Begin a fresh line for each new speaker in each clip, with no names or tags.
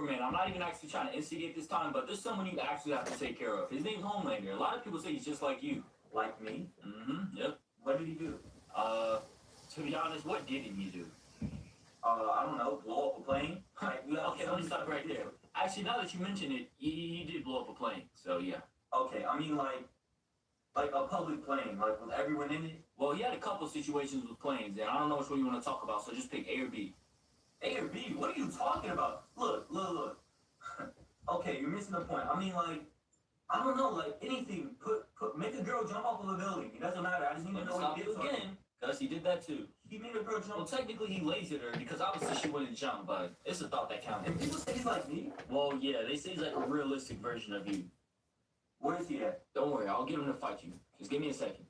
Superman. I'm not even actually trying to instigate this time, but there's someone you actually have to take care of. His name's Homelander. A lot of people say he's just like you.
Like me?
Mm-hmm. Yep.
What did he do?
To be honest, what didn't he do?
I don't know, blow up a plane?
Okay, let me stop right there. Actually, now that you mention it, he did blow up a plane. So yeah.
Okay, I mean like a public plane, like with everyone in it.
Well, he had a couple situations with planes, and I don't know which one you want to talk about. So just pick A or B.
A or B? What are you talking about? Look. Okay, you're missing the point. I mean like, I don't know, like anything. Make a girl jump off of a building. It doesn't matter. I just need to know what he did
again. Because he did that too.
He made a girl jump.
Well, technically he lasered her because obviously she wouldn't jump, but it's a thought that counts.
And people say he's like me?
Well, yeah, they say he's like a realistic version of you.
Where is he at?
Don't worry, I'll get him to fight you. Just give me a second.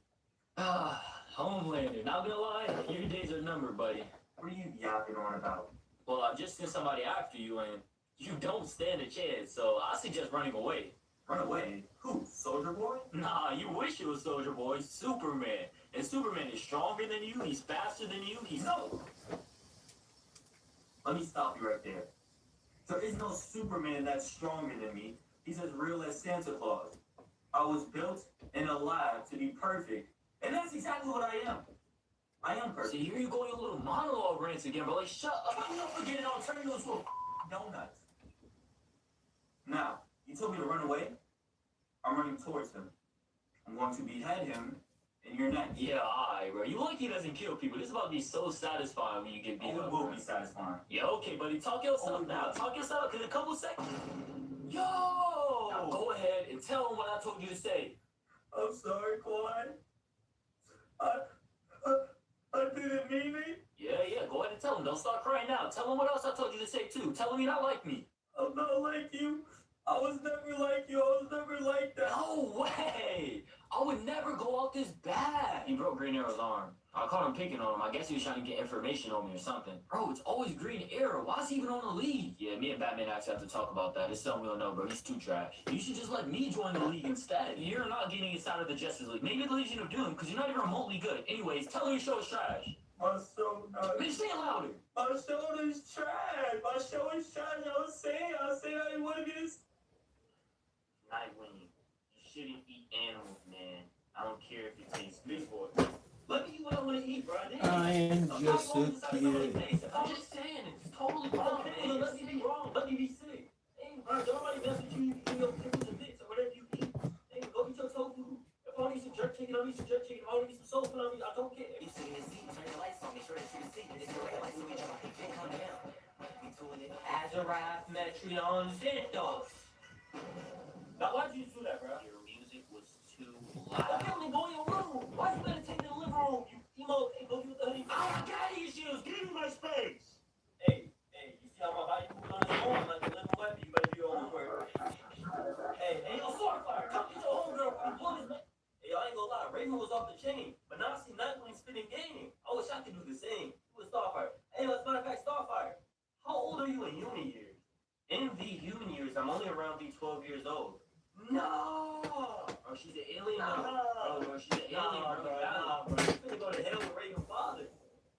Homelander. Not gonna lie, your days are numbered, buddy.
What are you yapping on about?
Well, I just sent somebody after you, and you don't stand a chance, so I suggest running away.
Run away? Who? Soldier Boy?
Nah, you wish it was Soldier Boy. Superman. And Superman is stronger than you, he's faster than you, he's...
No! Let me stop you right there. There is no Superman that's stronger than me. He's as real as Santa Claus. I was built in a lab to be perfect, and that's exactly what I am. I am perfect.
See, here you go, your little monologue rants again, bro. Like, shut up.
I'm not forgetting I'll turn you into a donut. Now, you told me to run away. I'm running towards him. I'm going to behead him in your neck.
Yeah, alright, bro. You like he doesn't kill people. This is about to be so satisfying when you get beat up.
It will be satisfying.
Yeah, okay, buddy. Talk yourself now. Talk yourself in a couple seconds. Yo! Now go ahead and tell him what I told you to say.
I'm sorry, Clyde. I didn't mean it.
Yeah. Go ahead and tell him. Don't start crying now. Tell him what else I told you to say, too. Tell him you're not like me.
I'm not like you. I was never like you. I was never like that.
No way! I would never go out this bad. He broke Green Arrow's arm. I caught him picking on him. I guess he was trying to get information on me or something. Bro, it's always Green Arrow. Why is he even on the league? Yeah, me and Batman actually have to talk about that. It's something we don't know, bro. He's too trash. You should just let me join the league instead. You're not getting inside of the Justice League. Maybe the Legion of Doom, because you're not even remotely good. Anyways, tell him your show is trash.
My show not.
Bitch, say it louder.
My show is trash. My show is trash. I was saying I didn't want to get this.
Nightwing, you shouldn't eat animals, man. I don't care if it tastes good for it. Let me eat what I want to eat, bro.
I am just a kid.
I'm just saying, it's totally wrong, man. Let me be wrong. Let me be sick. Hey, bro, don't nobody mess with you eating your pickles and bits or whatever you eat. Hey, go eat your tofu. If I want to eat some jerk chicken, I'll eat some jerk chicken. If I want to eat some soul food, I don't care.
You sit in the seat, turn the lights on, make sure that you can see. And it's the red light, so we jump and come down. We doing it.
Azarath, Metreon, Xanthos. Now, why'd you do that, bro? Your music was too loud. Okay, only go in your room. Why'd you meditate in the living room? You emo, hey, go get the hoodie. I got issues. Give me my space. Hey, you see how my body moves on its own like a living weapon? You better do your homework. Hey, yo, Starfire, come get your homegirl from the blood, man. Hey, I ain't gonna lie, Raven was off the chain, but now I see Nightwing spinning game. I wish I could do the same. With Starfire. Hey, as a matter of fact, Starfire, how old are you in human years? In the human years, I'm only around the 12 years old. No! Oh, she's an alien. Bro, she's an alien, bro. Nah, bro. You finna go to hell with Raven's father.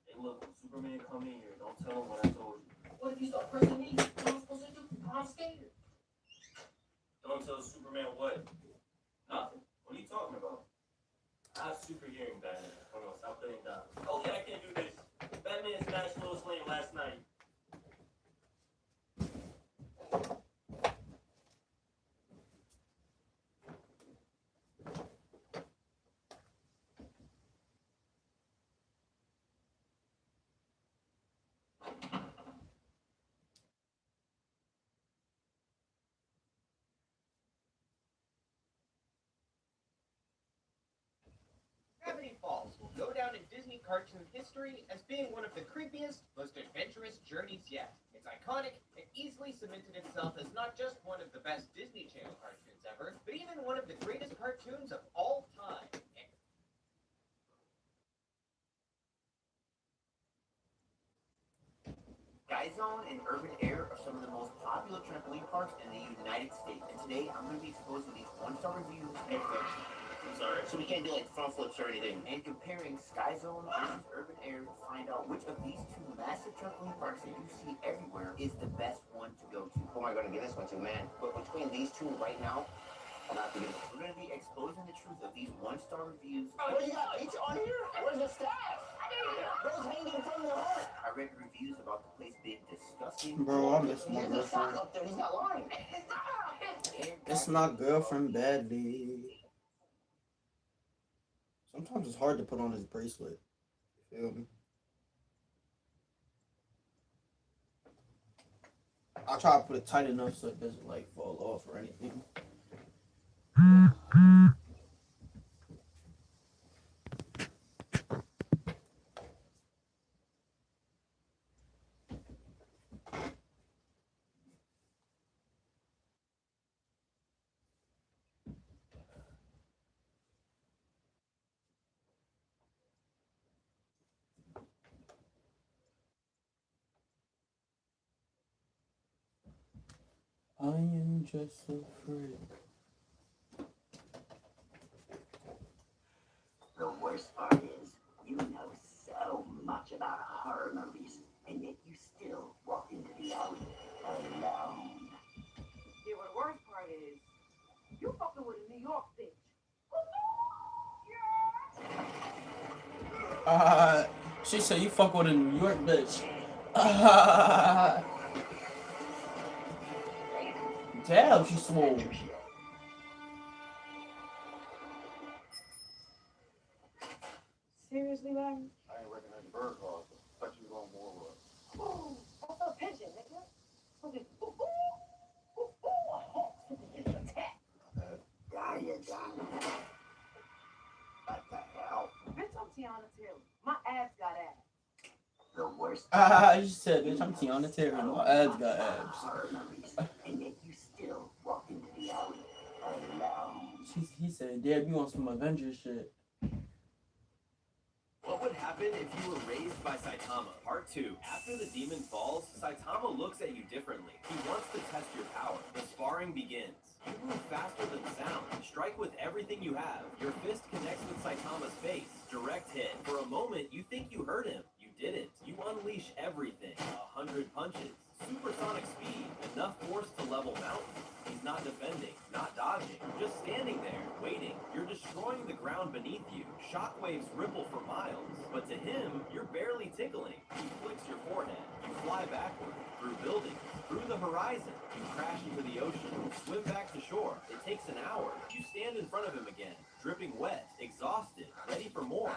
Hey, look, when Superman come in here, don't tell him what I told you. What if you start pressing me? What am I supposed to do? I'm scared. Don't tell Superman what? Nothing. What are you talking about? I have super hearing, Batman. Hold on, stop putting it down. Okay, I can't do this. Batman smashed Lois Lane last night.
Gravity Falls will go down in Disney cartoon history as being one of the creepiest, most adventurous journeys yet. It's iconic and easily cemented itself as not just one of the best Disney Channel cartoons ever, but even one of the greatest cartoons of all time.
Sky Zone and Urban Air are some of the most popular trampoline parks in the United States. And today, I'm going to be exposing these one-star reviews and
I'm sorry,
so we can't do like front flips or anything. And comparing Sky Zone versus Urban Air to find out which of these two massive trampoline parks that you see everywhere is the best one to go to. Who am I going to give this one to, man? But between these two right now, I'm not gonna. We're gonna be exposing the truth of these one-star reviews. What do you got? Pizza on here? Where's the staff? Those hanging from the heart. I read reviews about the place being disgusting.
Bro, I miss my
There's a sock
girlfriend.
up there. He's not lying.
It's my girlfriend badly. Sometimes it's hard to put on this bracelet. You feel me? I try to put it tight enough so it doesn't like fall off or anything. I am just a freak.
The worst part is, you know so much about horror movies, and yet you still walk into the alley alone.
Yeah, well, the worst part is, you fucking with a New York bitch.
She said you fuck with a New York bitch. Damn, she swole.
Seriously, man?
I ain't recognize the bird calls. Thought you was on more work.
Ooh, that's a pigeon, nigga. Okay, ooh, ooh, ooh, ooh, a hawk flipping into attack.
You done. What the hell?
Bitch, I'm Tiana Taylor. My abs got abs.
The worst
She said, bitch, I'm Tiana Taylor. My abs got abs.
horror movies, and yet you still walk into the alley alone.
He said, damn, you want some Avengers shit.
What would happen if you were raised by Saitama? Part 2. After the demon falls, Saitama looks at you differently. He wants to test your power. The sparring begins. You move faster than sound. Strike with everything you have. Your fist connects with Saitama's face. Direct hit. For a moment, you think you hurt him. You didn't. You unleash everything. 100 punches. Supersonic speed. Enough force to level mountains. He's not defending, not dodging, just standing there, waiting. You're destroying the ground beneath you. Shockwaves ripple for miles. But to him, you're barely tickling. He flicks your forehead. You fly backward, through buildings, through the horizon. You crash into the ocean, swim back to shore. It takes an hour. You stand in front of him again, dripping wet, exhausted, ready for more.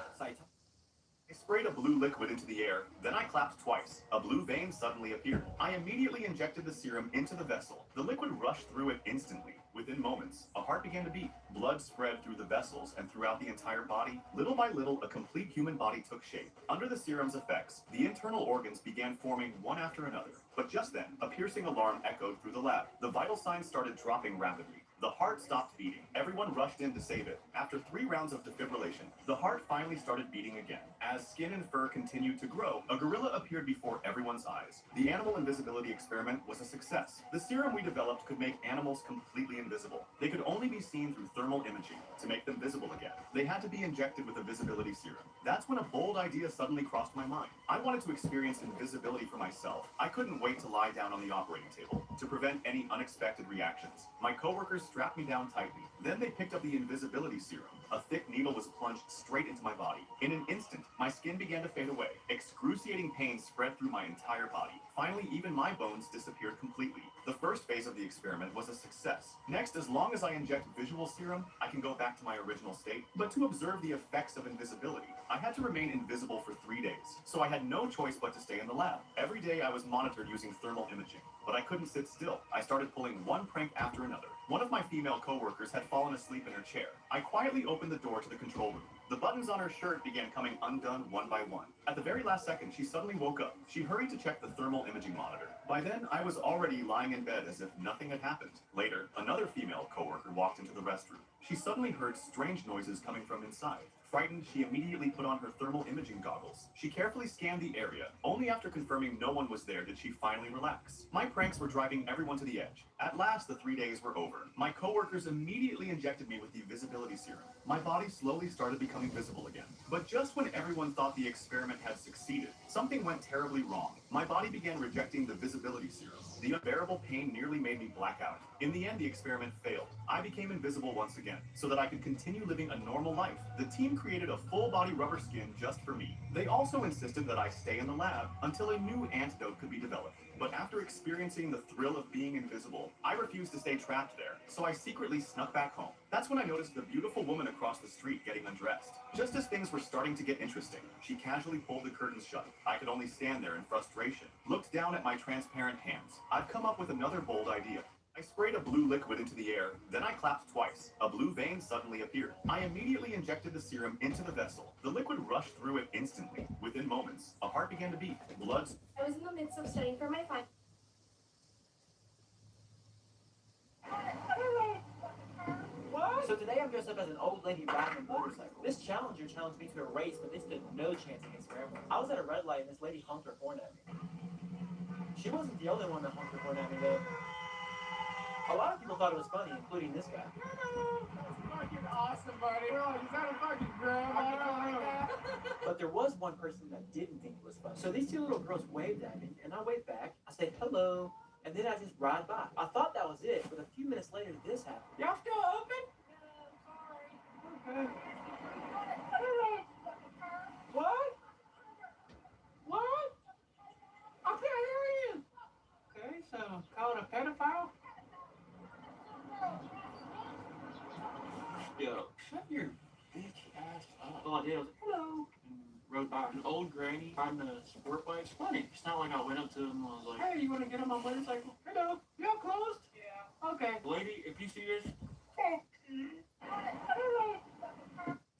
I sprayed a blue liquid into the air, then I clapped twice. A blue vein suddenly appeared. I immediately injected the serum into the vessel. The liquid rushed through it instantly. Within moments, a heart began to beat. Blood spread through the vessels and throughout the entire body. Little by little, a complete human body took shape. Under the serum's effects, the internal organs began forming one after another. But just then, a piercing alarm echoed through the lab. The vital signs started dropping rapidly. The heart stopped beating. Everyone rushed in to save it. After 3 rounds of defibrillation, the heart finally started beating again. As skin and fur continued to grow, a gorilla appeared before everyone's eyes. The animal invisibility experiment was a success. The serum we developed could make animals completely invisible. They could only be seen through thermal imaging. To make them visible again, they had to be injected with a visibility serum. That's when a bold idea suddenly crossed my mind. I wanted to experience invisibility for myself. I couldn't wait to lie down on the operating table to prevent any unexpected reactions. My coworkers strapped me down tightly. Then they picked up the invisibility serum. A thick needle was plunged straight into my body. In an instant, my skin began to fade away. Excruciating pain spread through my entire body. Finally, even my bones disappeared completely. The first phase of the experiment was a success. Next, as long as I inject visual serum, I can go back to my original state. But to observe the effects of invisibility, I had to remain invisible for 3 days. So I had no choice but to stay in the lab. Every day I was monitored using thermal imaging. But I couldn't sit still. I started pulling one prank after another. One of my female coworkers had fallen asleep in her chair. I quietly opened the door to the control room. The buttons on her shirt began coming undone one by one. At the very last second, she suddenly woke up. She hurried to check the thermal imaging monitor. By then, I was already lying in bed as if nothing had happened. Later, another female coworker walked into the restroom. She suddenly heard strange noises coming from inside. Frightened, she immediately put on her thermal imaging goggles. She carefully scanned the area. Only after confirming no one was there did she finally relax. My pranks were driving everyone to the edge. At last, the 3 days were over. My coworkers immediately injected me with the visibility serum. my body slowly started becoming visible again. But just when everyone thought the experiment had succeeded, something went terribly wrong. My body began rejecting the visibility serum. The unbearable pain nearly made me black out. In the end, the experiment failed. I became invisible once again, so that I could continue living a normal life. The team created a full-body rubber skin just for me. They also insisted that I stay in the lab until a new antidote could be developed. But after experiencing the thrill of being invisible, I refused to stay trapped there, so I secretly snuck back home. That's when I noticed the beautiful woman across the street getting undressed. Just as things were starting to get interesting, she casually pulled the curtains shut. I could only stand there in frustration, looked down at my transparent hands. I've come up with another bold idea. I sprayed a blue liquid into the air, then I clapped twice. A blue vein suddenly appeared. I immediately injected the serum into the vessel. The liquid rushed through it instantly. Within moments, a heart began to beat. Blood.
I was in the midst of studying for my final.
So today I'm dressed up as an old lady riding a motorcycle. This challenger challenged me to a race, but they stood no chance against grandma. I was at a red light and this lady honked her horn at me. She wasn't the only one that honked her horn at me though. A lot of people thought it was funny, including this guy.
That's fucking awesome, buddy. Oh, is that a fucking grandma?
But there was one person that didn't think it was funny. So these two little girls waved at me, and I waved back. I said hello, and then I just ride by. I thought that was it, but a few minutes later, this happened.
Y'all still open? Okay. What? What? I can't hear you. Okay, so call it a pedophile?
Yo, shut your bitch ass up. All I did was, hello, and rode by an old granny riding a sport bike. It's funny. It's not like I went up to him and was like,
Hey, you want to get on my motorcycle? Hello. Y'all closed? Yeah. Okay.
lady, if you see this,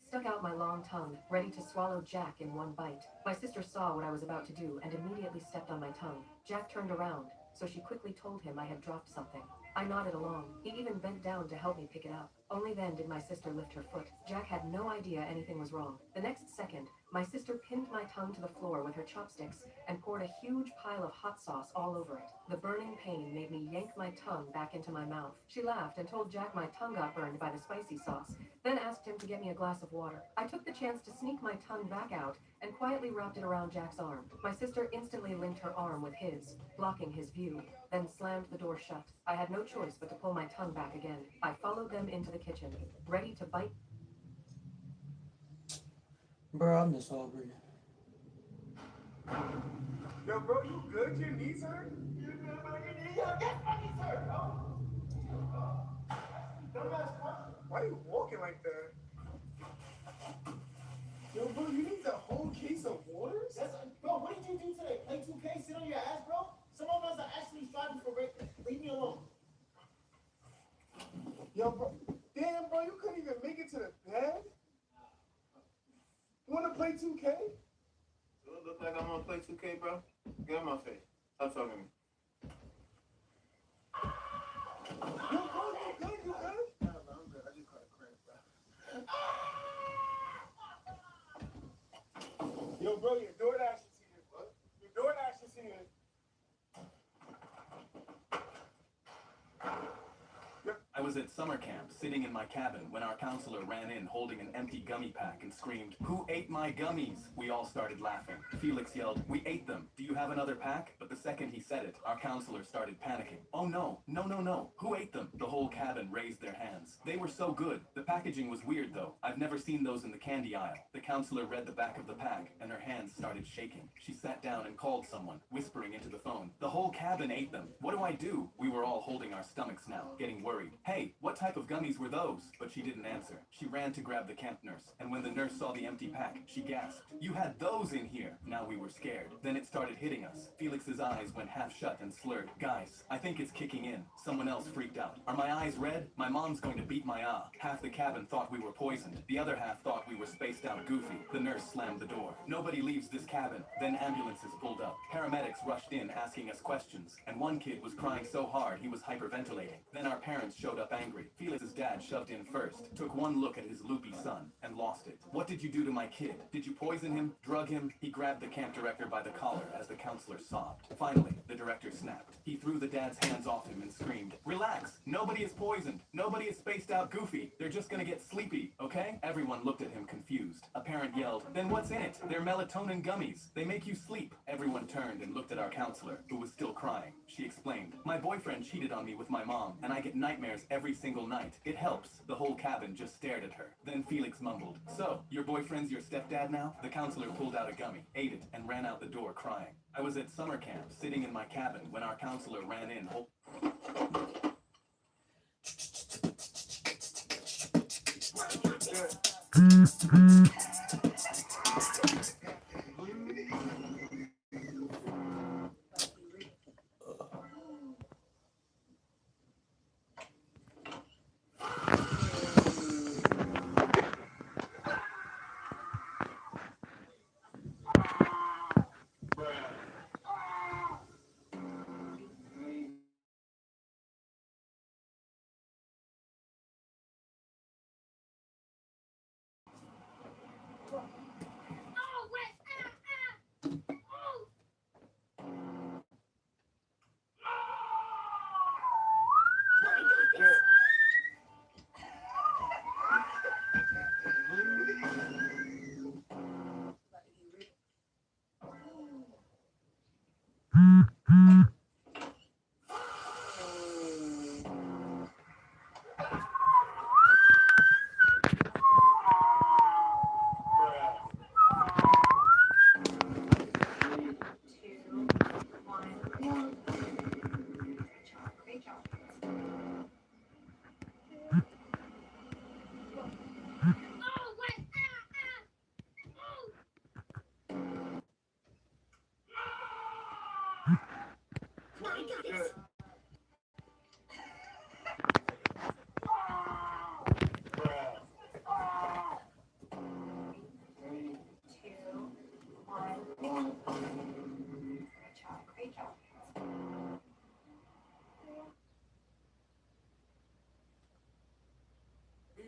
Stuck out my long tongue, ready to swallow Jack in one bite. My sister saw what I was about to do and immediately stepped on my tongue. Jack turned around, so she quickly told him I had dropped something. I nodded along. He even bent down to help me pick it up. Only then did my sister lift her foot. Jack had no idea anything was wrong. The next second, my sister pinned my tongue to the floor with her chopsticks and poured a huge pile of hot sauce all over it. The burning pain made me yank my tongue back into my mouth. She laughed and told Jack my tongue got burned by the spicy sauce, then asked him to get me a glass of water. I took the chance to sneak my tongue back out and quietly wrapped it around Jack's arm. My sister instantly linked her arm with his, blocking his view, then slammed the door shut. I had no choice but to pull my tongue back again. I followed them into the kitchen, ready to bite.
Bro, I'm just hungry.
Yo, bro, you good? Your knees hurt? You good about your knees? Yo, get my knees hurt, bro. Dumbass question. Why are you walking like that? Yo, bro, you need a whole case of waters?
Bro, what did you do today? Play 2K, sit on your ass, bro? Some of us are actually striving for greatness. Leave me alone.
Yo, bro. Damn, bro, you couldn't even make it to the bed? You wanna play 2K?
Do it look like I'm gonna play 2K, bro? Get on my face. Stop talking to me.
Yo, bro, you good? You good? Nah, bro, I'm good. I just caught a cramp, bro. Yo, bro, your DoorDash is here. What? Your DoorDash is here.
I was at summer camp, sitting in my cabin, when our counselor ran in holding an empty gummy pack and screamed, "Who ate my gummies?" We all started laughing. Felix yelled, "We ate them. Do you have another pack?" But the second he said it, our counselor started panicking. "Oh no, no, no, no. Who ate them?" The whole cabin raised their hands. They were so good. The packaging was weird though. I've never seen those in the candy aisle. The counselor read the back of the pack and her hands started shaking. She sat down and called someone, whispering into the phone. The whole cabin ate them. What do I do? We were all holding our stomachs now, getting worried. "Hey, what type of gummies were those?" But she didn't answer. She ran to grab the camp nurse, and when the nurse saw the empty pack, she gasped, "You had those in here!" Now we were scared. Then it started hitting us. Felix's eyes went half shut and slurred. "Guys, I think it's kicking in." Someone else freaked out. "Are my eyes red? My mom's going to beat my ah." Half the cabin thought we were poisoned. The other half thought we were spaced out goofy. The nurse slammed the door. Nobody leaves this cabin. Then ambulances pulled up. Paramedics rushed in asking us questions, and one kid was crying so hard he was hyperventilating. Then our parents showed up angry. Felix's dad shoved in first, took one look at his loopy son, and lost it. What did you do to my kid? Did you poison him? Drug him? He grabbed the camp director by the collar as the counselor sobbed. Finally, the director snapped. He threw the dad's hands off him and screamed, "Relax! Nobody is poisoned. Nobody is spaced out goofy. They're just gonna get sleepy, okay?" Everyone looked at him confused. A parent yelled, "Then what's in it? They're melatonin gummies. They make you sleep." Everyone turned and looked at our counselor, who was still crying. She explained, "My boyfriend cheated on me with my mom, and I get nightmares every single night. It helps." The whole cabin just stared at her. Then Felix mumbled, "So, your boyfriend's your stepdad now?" The counselor pulled out a gummy, ate it, and ran out the door crying. I was at summer camp, sitting in my cabin, when our counselor ran in.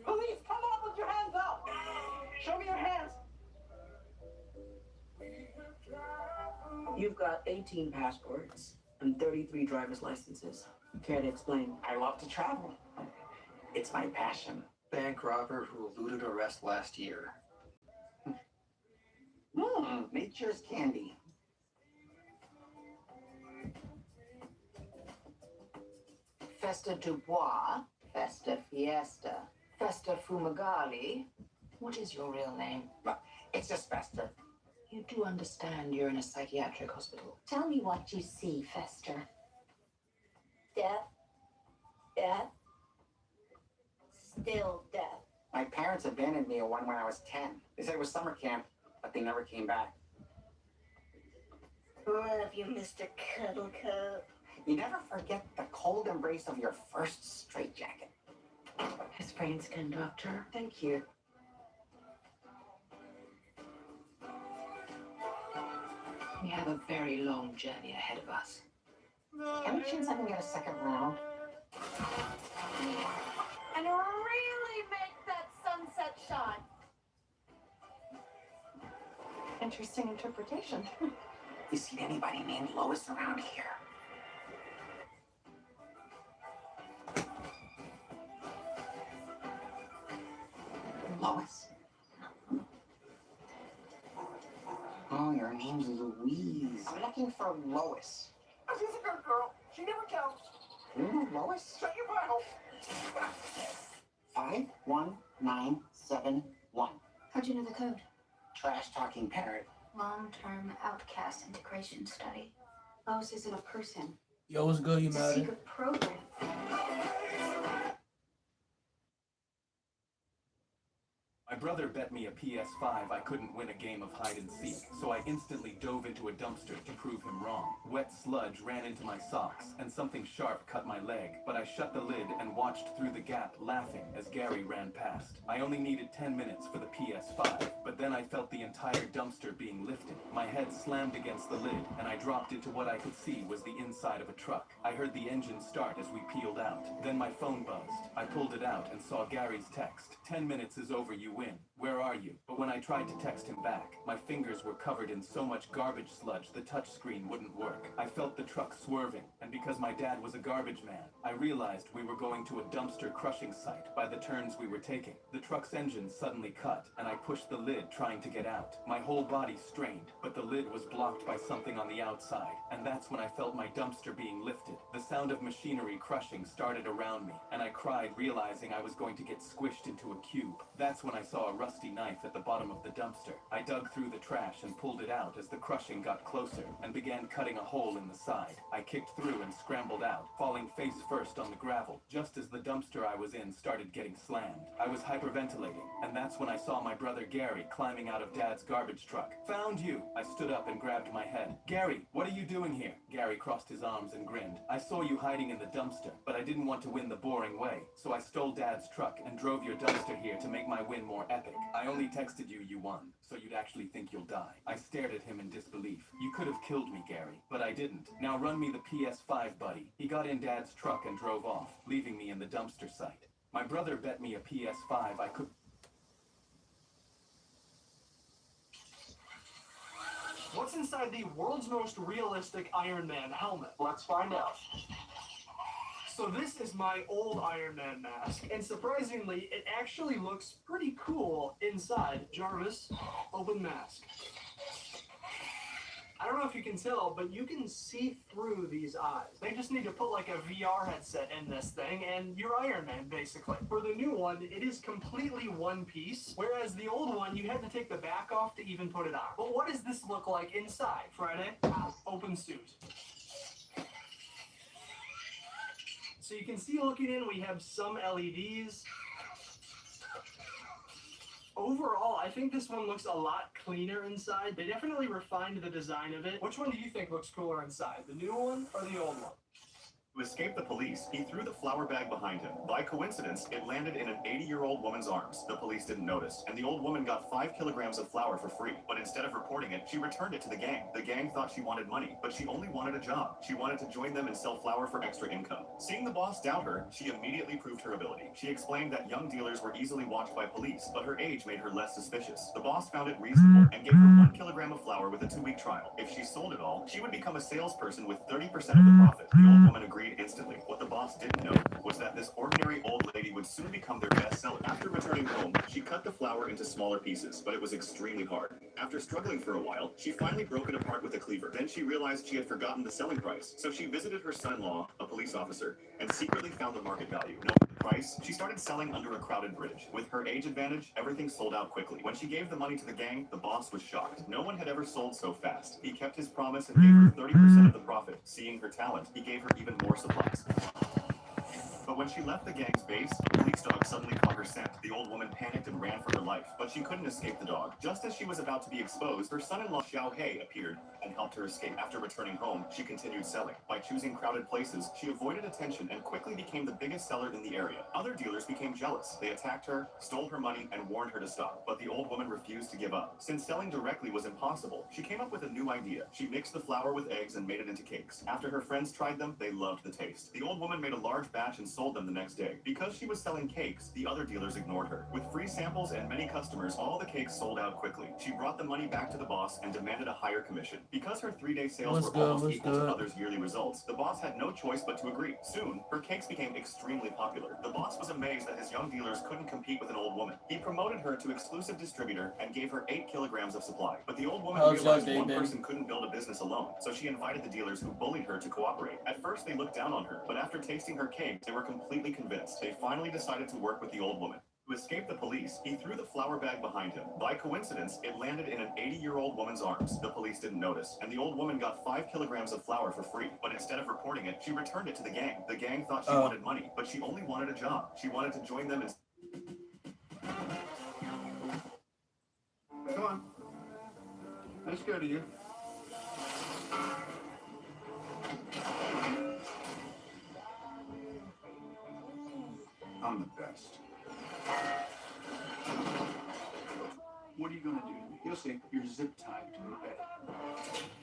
Police, come on with your hands up! Show me your hands!
You've got 18 passports and 33 driver's licenses. Care to explain?
I love to travel. It's my passion.
Bank robber who eluded arrest last year.
Nature's candy.
Festa Dubois, Festa Fiesta, Festa Fumagalli. What is your real name?
It's just Fester.
You do understand you're in a psychiatric hospital.
Tell me what you see, Fester. Death. Death. Still death.
My parents abandoned me when I was 10. They said it was summer camp, but they never came back.
Love you, Mr. Cuddle Cup.
You never forget the cold embrace of your first straitjacket.
His brain scan, doctor. Thank you. We have a very long journey ahead of us.
Any chance I can get a second round?
And really make that sunset shine.
Interesting interpretation.
You seen anybody named Lois around here? Lois? Oh, your name's Louise. I'm looking for Lois.
Oh, she's a good girl. She never counts.
You know Lois?
Shut your mouth.
51971.
How'd you know the code?
Trash talking parrot.
Long-term outcast integration study. Lois isn't a person.
Yo, what's good, you
It's a
mad?
secret program.
My brother bet me a PS5 I couldn't win a game of hide and seek, so I instantly dove into a dumpster to prove him wrong. Wet sludge ran into my socks, and something sharp cut my leg, but I shut the lid and watched through the gap, laughing as Gary ran past. I only needed 10 minutes for the PS5, but then I felt the entire dumpster being lifted. My head slammed against the lid, and I dropped into what I could see was the inside of a truck. I heard the engine start as we peeled out. Then my phone buzzed. I pulled it out and saw Gary's text. 10 minutes is over, you win. Where are are you?" But when I tried to text him back, my fingers were covered in so much garbage sludge the touchscreen wouldn't work. I felt the truck swerving, and because my dad was a garbage man, I realized we were going to a dumpster crushing site by the turns we were taking. The truck's engine suddenly cut, and I pushed the lid trying to get out. My whole body strained, but the lid was blocked by something on the outside, and that's when I felt my dumpster being lifted. The sound of machinery crushing started around me, and I cried, realizing I was going to get squished into a cube. That's when I saw a rusty knife at the bottom of the dumpster. I dug through the trash and pulled it out as the crushing got closer and began cutting a hole in the side. I kicked through and scrambled out, falling face first on the gravel, just as the dumpster I was in started getting slammed. I was hyperventilating, and that's when I saw my brother Gary climbing out of Dad's garbage truck. "Found you!" I stood up and grabbed my head. "Gary, what are you doing here?" Gary crossed his arms and grinned. "I saw you hiding in the dumpster, but I didn't want to win the boring way, so I stole Dad's truck and drove your dumpster here to make my win more epic. I only texted you won, so you'd actually think you'll die." I stared at him in disbelief. "You could have killed me, Gary, but I didn't. Now run me the PS5, buddy." He got in Dad's truck and drove off, leaving me in the dumpster site. My brother bet me a PS5 I could...
What's inside the world's most realistic Iron Man helmet? Let's find out. So this is my old Iron Man mask, and surprisingly, it actually looks pretty cool inside. Jarvis, open mask. I don't know if you can tell, but you can see through these eyes. They just need to put like a VR headset in this thing, and you're Iron Man, basically. For the new one, it is completely one piece, whereas the old one, you had to take the back off to even put it on. But what does this look like inside? Friday, open suit. So you can see looking in, we have some LEDs. Overall, I think this one looks a lot cleaner inside. They definitely refined the design of it. Which one do you think looks cooler inside, the new one or the old one?
To escape the police, he threw the flour bag behind him. By coincidence, it landed in an 80-year-old woman's arms. The police didn't notice, and the old woman got 5 kilograms of flour for free. But instead of reporting it, she returned it to the gang. The gang thought she wanted money, but she only wanted a job. She wanted to join them and sell flour for extra income. Seeing the boss doubt her, she immediately proved her ability. She explained that young dealers were easily watched by police, but her age made her less suspicious. The boss found it reasonable and gave her 1 kilogram of flour with a 2-week trial. If she sold it all, she would become a salesperson with 30% of the profit. The old woman agreed instantly. What the boss didn't know was that this ordinary old lady would soon become their best seller. After returning home, she cut the flour into smaller pieces, but it was extremely hard. After struggling for a while, she finally broke it apart with a cleaver. Then she realized she had forgotten the selling price, so she visited her son-in-law, a police officer, and secretly found the market value. Knowing the price, she started selling under a crowded bridge. With her age advantage, everything sold out quickly. When she gave the money to the gang, the boss was shocked. No one had ever sold so fast. He kept his promise and gave her 30% of the profit. Seeing her talent, he gave her even more supplies. But when she left the gang's base, a police dog suddenly caught her scent. The old woman panicked and ran for her life, but she couldn't escape the dog. Just as she was about to be exposed, her son-in-law Xiao Hei appeared and helped her escape. After returning home, she continued selling. By choosing crowded places, she avoided attention and quickly became the biggest seller in the area. Other dealers became jealous. They attacked her, stole her money, and warned her to stop. But the old woman refused to give up. Since selling directly was impossible, she came up with a new idea. She mixed the flour with eggs and made it into cakes. After her friends tried them, they loved the taste. The old woman made a large batch and sold them the next day. Because she was selling cakes, the other dealers ignored her. With free samples and many customers, all the cakes sold out quickly. She brought the money back to the boss and demanded a higher commission. Because her 3-day sales were almost equal to others' yearly results, the boss had no choice but to agree. Soon, her cakes became extremely popular. The boss was amazed that his young dealers couldn't compete with an old woman. He promoted her to exclusive distributor and gave her 8 kilograms of supply. But the old woman realized one person couldn't build a business alone, so she invited the dealers who bullied her to cooperate. At first, they looked down on her, but after tasting her cake, they were completely convinced. They finally decided to work with the old woman. To escape the police, he threw the flour bag behind him. By coincidence, it landed in an 80-year-old woman's arms. The police didn't notice, and the old woman got 5 kilograms of flour for free. But instead of reporting it, she returned it to the gang. The gang thought she wanted money, but she only wanted a job. She wanted to join them and...
Come on. Let's go to you. I'm the best. What are you gonna do? You'll see. You're zip tied to the bed.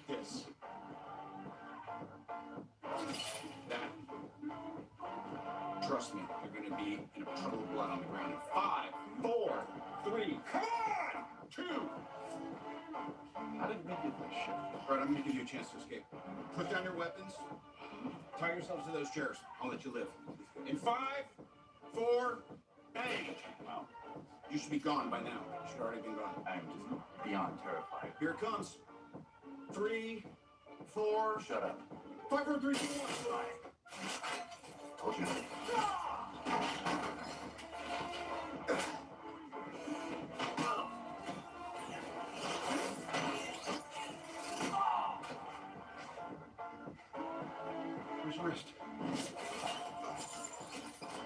This. That. Trust me, you're gonna be in a puddle of blood on the ground in 5, 4, 3. Come on! 2. How did we get this shit? All right, I'm gonna give you a chance to escape. Put down your weapons. Tie yourselves to those chairs. I'll let you live. In 5, 4, bang! Wow. You should be gone by now. You should already be gone.
I am just beyond terrified.
Here it comes. 3, 4.
Shut up.
5, 4, 3, 2, 1.
Told you.
Where's your wrist?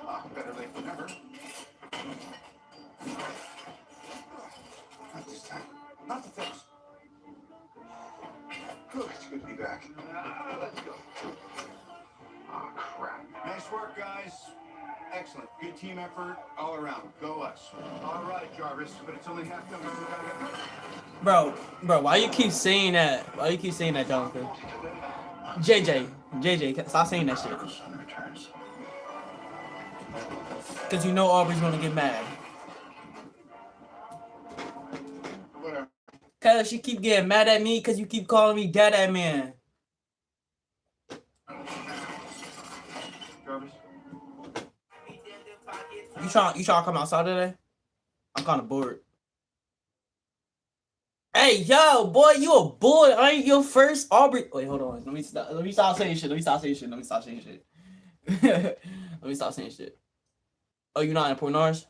Ah, better late than never. Not this time. Not the fix. Good, it's good to be back. Let's go. Ah, crap. Nice work, guys. Excellent. Good team effort all around. Go us. All right, Jarvis, but it's only half done.
Bro, why you keep saying that? Why you keep saying that, Jonathan? JJ, stop saying that shit. Cause you know Aubrey's gonna get mad.
Whatever.
Cause she keep getting mad at me cause you keep calling me dad man.
Jarvis.
You trying to come outside today? I'm kinda bored. Hey, yo, boy, you a boy. I ain't your first Aubrey. Wait, hold on. Let me stop saying shit. Let me stop saying shit. Oh, you not in Pornars?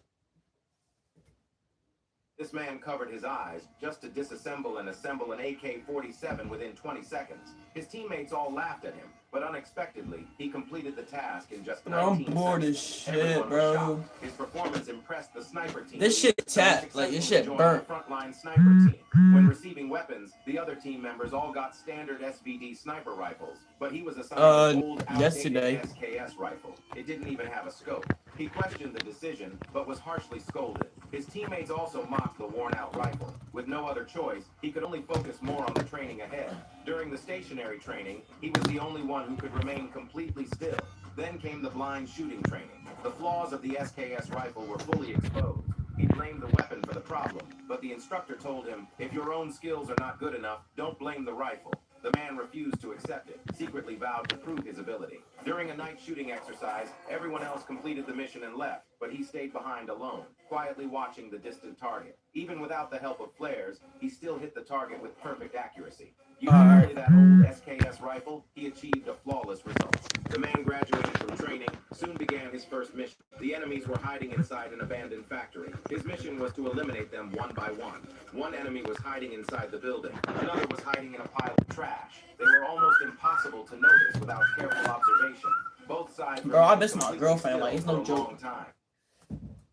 This man covered his eyes just to disassemble and assemble an AK-47 within 20 seconds. His teammates all laughed at him, but unexpectedly, he completed the task in just 19 seconds.
I'm bored as shit,
Everyone was
bro.
shocked. His performance impressed the sniper team.
This shit tapped, like this shit burnt.
The frontline sniper team. When receiving weapons, the other team members all got standard SVD sniper rifles, but he was assigned an old,
yesterday.
outdated SKS rifle. It didn't even have a scope. He questioned the decision, but was harshly scolded. His teammates also mocked the worn-out rifle. With no other choice, he could only focus more on the training ahead. During the stationary training, he was the only one who could remain completely still. Then came the blind shooting training. The flaws of the SKS rifle were fully exposed. He blamed the weapon for the problem, but the instructor told him, if your own skills are not good enough, don't blame the rifle. The man refused to accept it, secretly vowed to prove his ability. During a night shooting exercise, everyone else completed the mission and left, but he stayed behind alone, quietly watching the distant target. Even without the help of flares, he still hit the target with perfect accuracy. Using only that old SKS rifle, he achieved a flawless result. The man graduated from training, soon began his first mission. The enemies were hiding inside an abandoned factory. His mission was to eliminate them one by one. One enemy was hiding inside the building. Another was hiding in a pile of trash. They were almost impossible to notice without careful observation. Both sides
Bro, I miss my girlfriend. Like, it's no joke.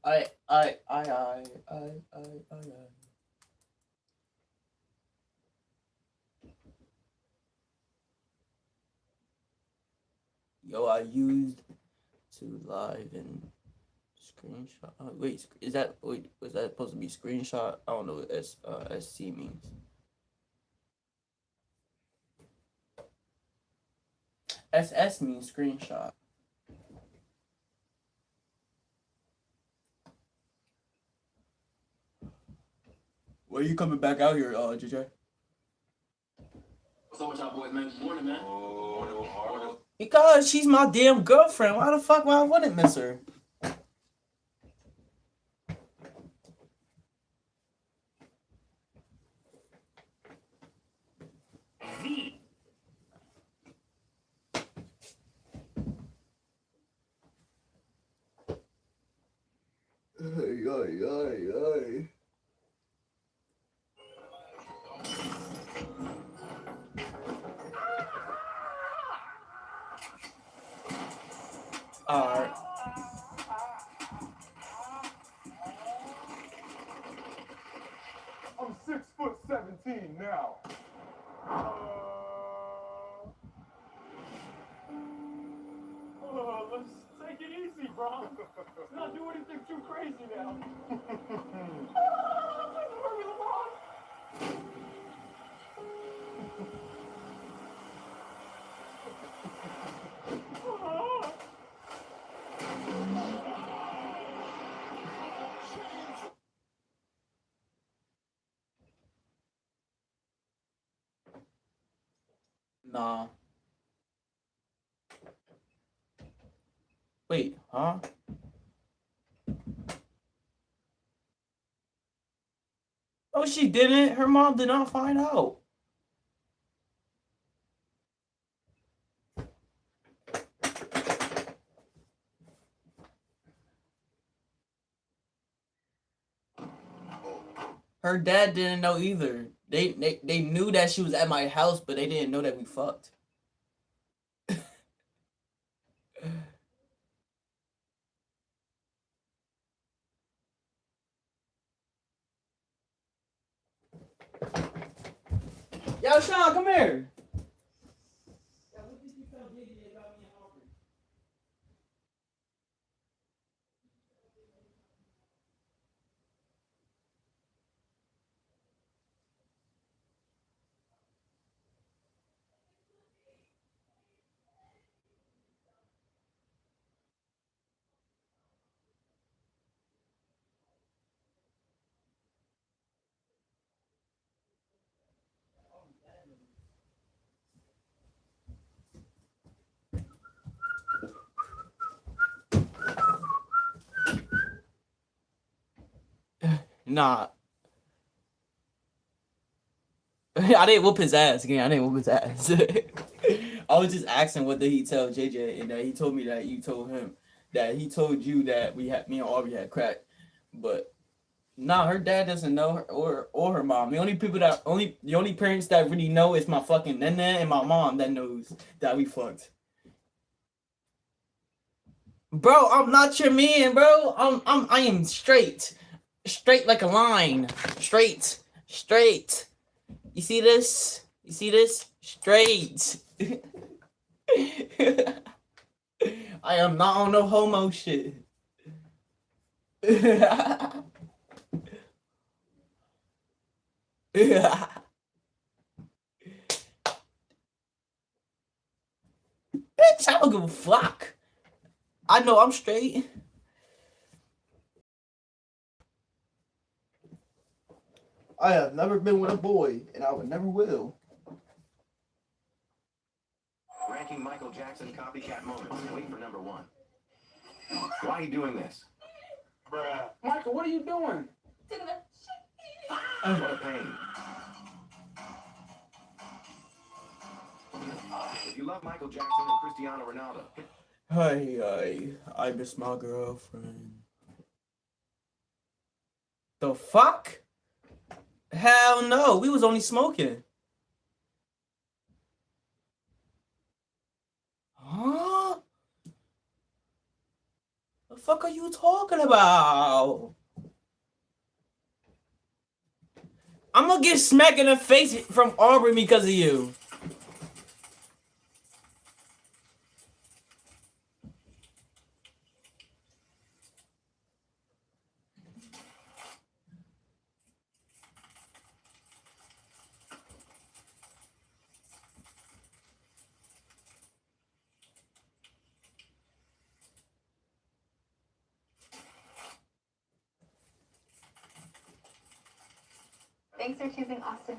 I. Yo, I used to live and screenshot. Wait, was that supposed to be screenshot? I don't know what SC means. SS means screenshot. When are you coming back out here, JJ?
So what's up, boys, man? Good morning, man.
Because she's my damn girlfriend. Why the fuck would I wouldn't miss her? Ay. Alright.
I'm 6'17" now. Let's take it easy, bro. Let's not do anything too crazy now. Hurry, LeBron.
Nah. Wait, huh? Oh, she didn't. Her mom did not find out. Her dad didn't know either. They knew that she was at my house, but they didn't know that we fucked. Yo, Sean, come here. Nah. I didn't whoop his ass again. I didn't whoop his ass. I was just asking what did he tell JJ, and that he told me that you told him that he told you that me and Aubrey had crack, but nah, her dad doesn't know her or her mom. The only parents that really know is my fucking nana and my mom that knows that we fucked. Bro, I'm not your man, bro. I am straight like a line, straight. You see this? Straight. I am not on no homo shit. Bitch, I don't give a fuck. I know I'm straight. I have never been with a boy, and I would never will.
Ranking Michael Jackson copycat moments. Wait for number 1. Why are you doing this?
Bruh. Michael, what are you doing?
What a pain. If you love Michael Jackson and Cristiano Ronaldo.
Hey, I miss my girlfriend. The fuck? Hell no, we was only smoking. Huh? The fuck are you talking about? I'm gonna get smacked in the face from Aubrey because of you.
Thanks for choosing Austin.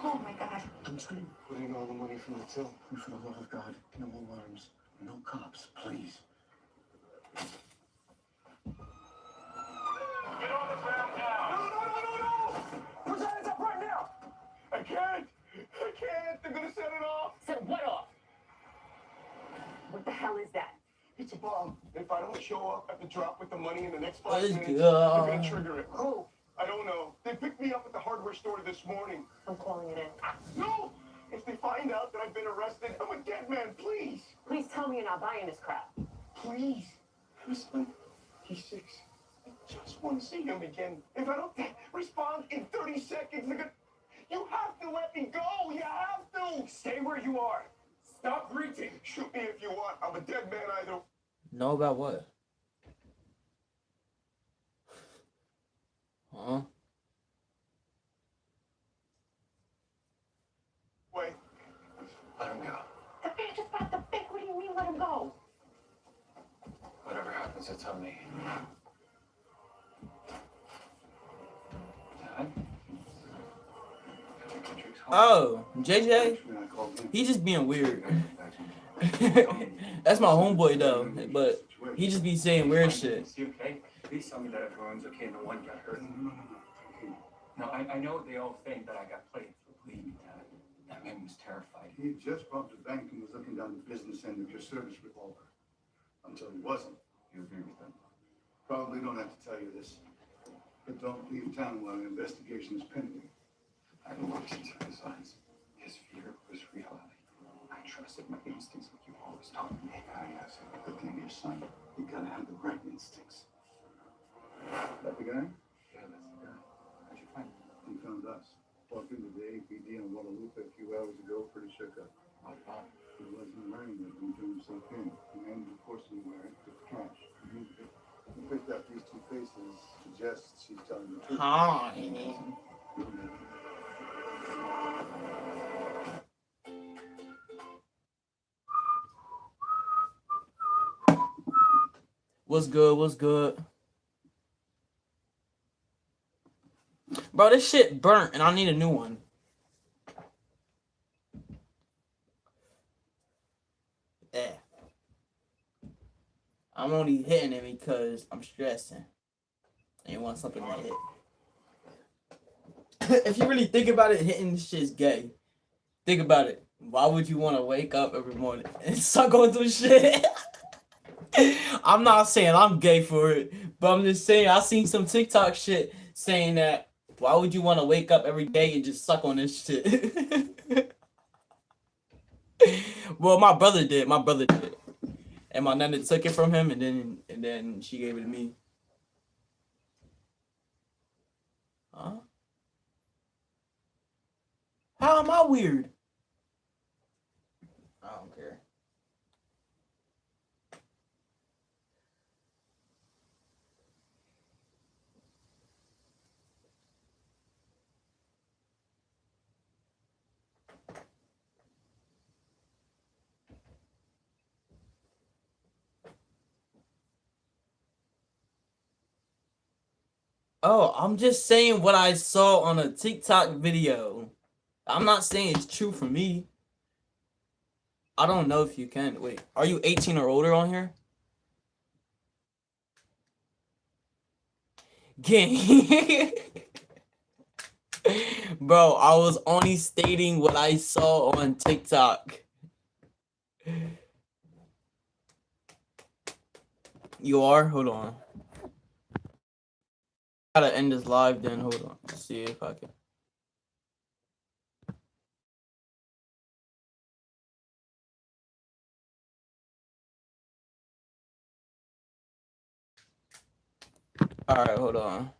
Oh my god.
I'm screaming. Putting all the money from the till. And for the love of God, no alarms, no cops, please.
Get on the ground now. No. Put your hands up right now. I can't. They're gonna set it off.
Set what off? What the hell is that?
It's a bomb. If I don't show up at the drop with the money in the next 5
Let's
minutes,
go.
they're gonna trigger it.
Who?
I don't know. They picked me up at the hardware store this morning.
I'm calling it in.
No! If they find out that I've been arrested, I'm a dead man, please!
Please tell me you're not buying this crap.
Please. Listen, he's 6. I just want to see him again. If I don't respond in 30 seconds, they're gonna... You have to let me go! You have to!
Stay where you are. Stop reaching.
Shoot me if you want. I'm a dead man either.
Know about what? Huh?
Wait.
Let him go.
The man just bought the bank. What do you mean let him go?
Whatever happens, it's on me. Dad?
Oh, JJ?
I called
He just being weird. That's my homeboy though, but he just be saying weird shit.
Okay? Please tell me that everyone's okay and no one got hurt. No, I know they all think that I got played, so believe me, Dad. That man was terrified.
He just robbed the bank and was looking down the business end of your service revolver. Until he wasn't.
You agree with that?
Probably don't have to tell you this. But don't leave town while an investigation is pending.
I looked into his eyes. His fear was reality. I trusted my instincts like you always taught me. Yes,
Good thing your son. You gotta have the right instincts. That the guy?
Yeah, that's the guy. How'd you find him?
He found us. Walked into the APD in Guadalupe a few hours ago, pretty shook up.
What about?
He wasn't wearing it when he turned himself in. The man who forced him to wear it took the cash. He picked up these two faces, suggests he's telling the truth.
Hi. What's good? What's good? Bro, this shit burnt and I need a new one. Yeah. I'm only hitting it because I'm stressing. And you want something to hit. If you really think about it, hitting this shit's gay. Think about it. Why would you want to wake up every morning and start going through shit? I'm not saying I'm gay for it, but I'm just saying I seen some TikTok shit saying that why would you want to wake up every day and just suck on this shit? Well, my brother did. And my nana took it from him and then she gave it to me. Huh? How am I weird? I don't care. Oh, I'm just saying what I saw on a TikTok video. I'm not saying it's true for me. I don't know if you can. Wait, are you 18 or older on here? Gang. Bro, I was only stating what I saw on TikTok. You are? Hold on. Gotta end this live then. Hold on. Let's see if I can. Alright, hold on.